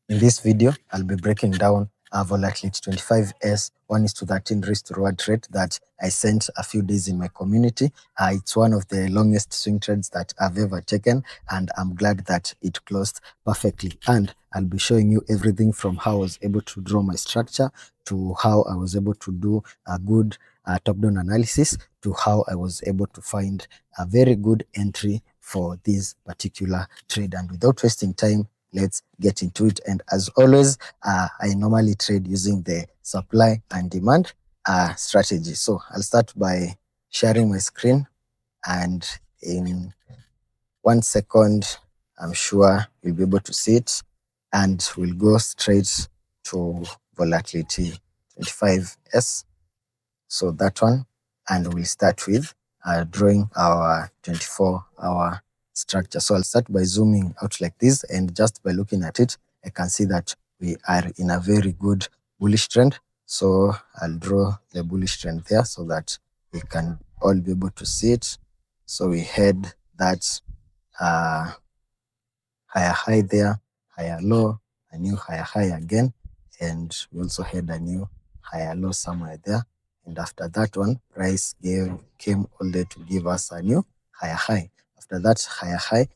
In this video, I'll be breaking down a Volatility 25S 1:13 risk to reward trade that I sent a few days in my community. It's one of the longest swing trades that I've ever taken, and I'm glad that it closed perfectly. And I'll be showing you everything from how I was able to draw my structure to how I was able to do a good top-down analysis to how I was able to find a very good entry for this particular trade. And without wasting time, let's get into it. And as always, I normally trade using the supply and demand strategy. So I'll start by sharing my screen, and in 1 second, I'm sure you'll be able to see it, and we'll go straight to Volatility 25S. So that one, and we'll start with drawing our 24-hour structure. So I'll start by zooming out like this, and just by looking at it, I can see that we are in a very good bullish trend. So I'll draw the bullish trend there so that we can all be able to see it. So we had that higher high there, higher low, a new higher high again, and we also had a new higher low somewhere there. And after that one, price came all the way to give us a new higher high. After that higher high,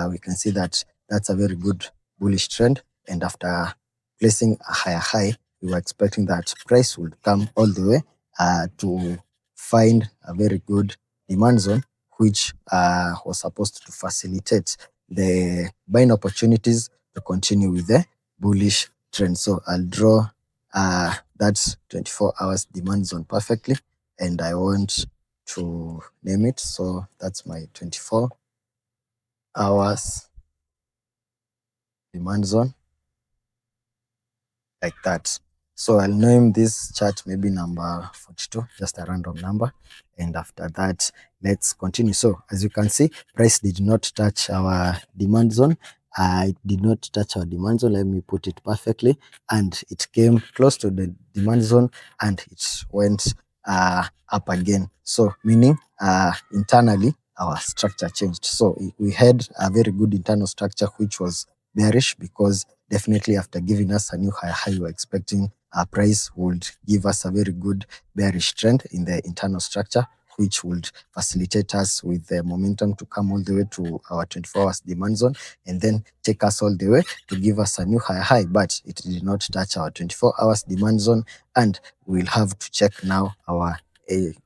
we can see that that's a very good bullish trend. And after placing a higher high, we were expecting that price would come all the way to find a very good demand zone, which was supposed to facilitate the buying opportunities to continue with the bullish trend. So I'll draw that 24 hours demand zone perfectly, and I want to name it. So that's my 24 hours demand zone, like that. So I'll name this chart maybe number 42, just a random number. And after that, let's continue. So as you can see, price did not touch our demand zone. It did not touch our demand zone. Let me put it perfectly. And it came close to the demand zone, and it went up again. So meaning internally, our structure changed. So we had a very good internal structure, which was bearish, because definitely after giving us a new high, we were expecting our price would give us a very good bearish trend in the internal structure, which would facilitate us with the momentum to come all the way to our 24 hours demand zone, and then take us all the way to give us a new high. But it did not touch our 24 hours demand zone, and we'll have to check now our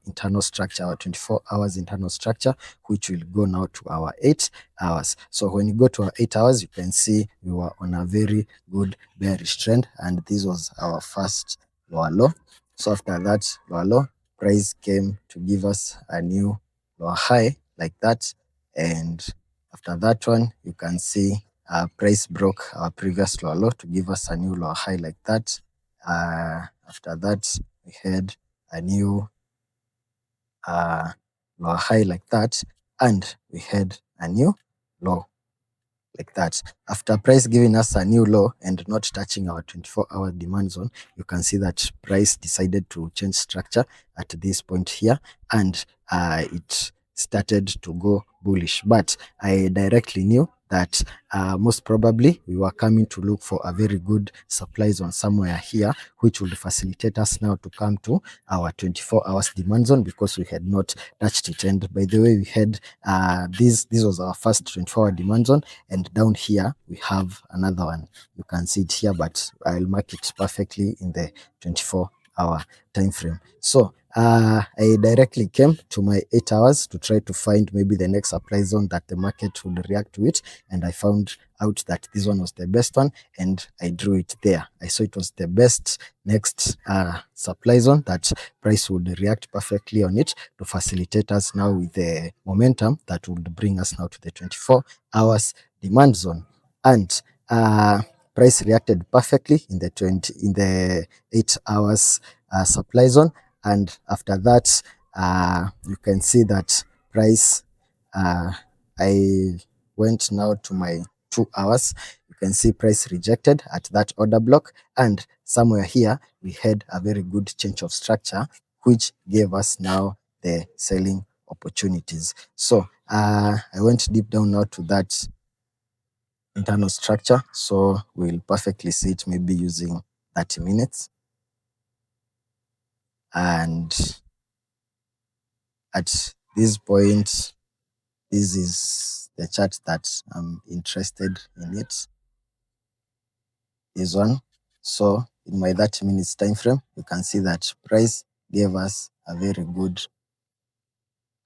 internal structure, our 24 hours internal structure, which will go now to our 8 hours. So when you go to our 8 hours, you can see we were on a very good bearish trend, and this was our first lower low. So after that lower low, price came to give us a new lower high like that, and after that one, you can see price broke our previous lower low to give us a new lower high like that. After that, we had a new lower high like that, and we had a new low like that. After price giving us a new low and not touching our 24-hour demand zone, you can see that price decided to change structure at this point here, and it started to go bullish. But I directly knew that most probably we were coming to look for a very good supply zone somewhere here, which would facilitate us now to come to our 24 hours demand zone, because we had not touched it. And by the way, we had this was our first 24-hour demand zone, and down here we have another one. You can see it here, but I'll mark it perfectly in the 24-hour time frame. So I directly came to my 8 hours to try to find maybe the next supply zone that the market would react to it, and I found out that this one was the best one, and I drew it there. I saw it was the best next supply zone that price would react perfectly on it to facilitate us now with the momentum that would bring us now to the 24 hours demand zone. And price reacted perfectly in the 8 hours supply zone. And after that, you can see that price, I went now to my 2 hours. You can see price rejected at that order block, and somewhere here we had a very good change of structure, which gave us now the selling opportunities. So I went deep down now to that internal structure. So we'll perfectly see it maybe using 30 minutes. And at this point, this is the chart that I'm interested in it, this one. So in my 30 minutes time frame, you can see that price gave us a very good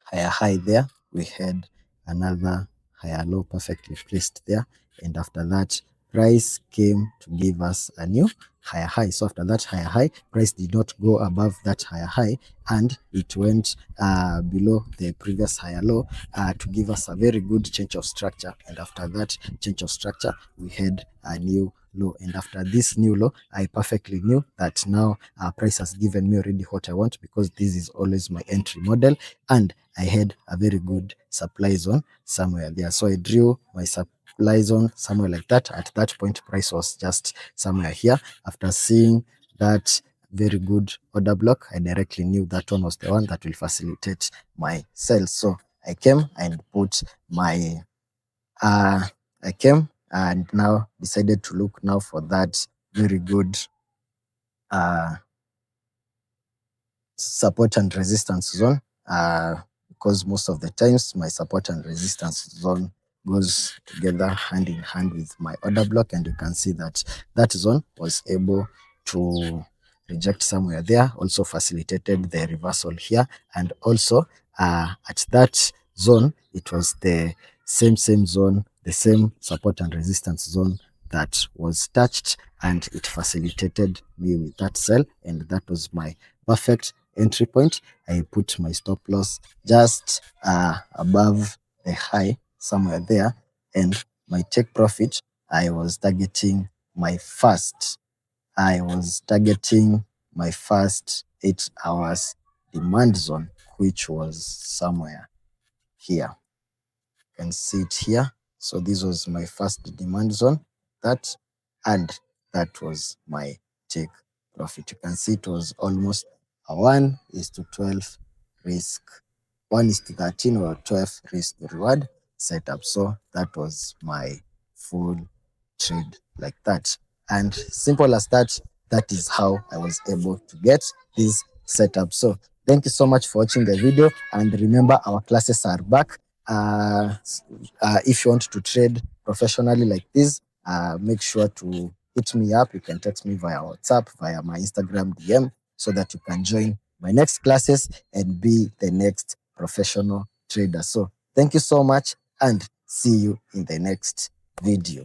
higher high there. We had another higher low perfectly placed there. And after that, price came to give us a new higher high. So after that higher high, price did not go above that higher high, and it went below the previous higher low to give us a very good change of structure. And after that change of structure, we had a new low. And after this new low, I perfectly knew that now price has given me already what I want, because this is always my entry model, and I had a very good supply zone somewhere there. So I drew my supply zone somewhere like that. At that point, price was just somewhere here. After seeing that very good order block, I directly knew that one was the one that will facilitate my sales. So I came and put my I came and now decided to look now for that very good uh support and resistance zone, because most of the times my support and resistance zone goes together hand in hand with my order block. And you can see that that zone was able to reject somewhere there, also facilitated the reversal here. And also at that zone, it was the same zone, the same support and resistance zone that was touched, and it facilitated me with that sell. And that was my perfect entry point. I put my stop loss just above the high somewhere there, and my take profit, I was targeting my first I was targeting my first 8 hours demand zone, which was somewhere here. You can see it here. So this was my first demand zone, that, and that was my take profit. You can see it was almost a 1:12 risk, 1:13 or 12 risk reward setup. So that was my full trade like that. And simple as that, that is how I was able to get this setup. So thank you so much for watching the video, and remember, our classes are back. If you want to trade professionally like this, make sure to hit me up. You can text me via WhatsApp, via my Instagram DM, so that you can join my next classes and be the next professional trader. So thank you so much, and see you in the next video.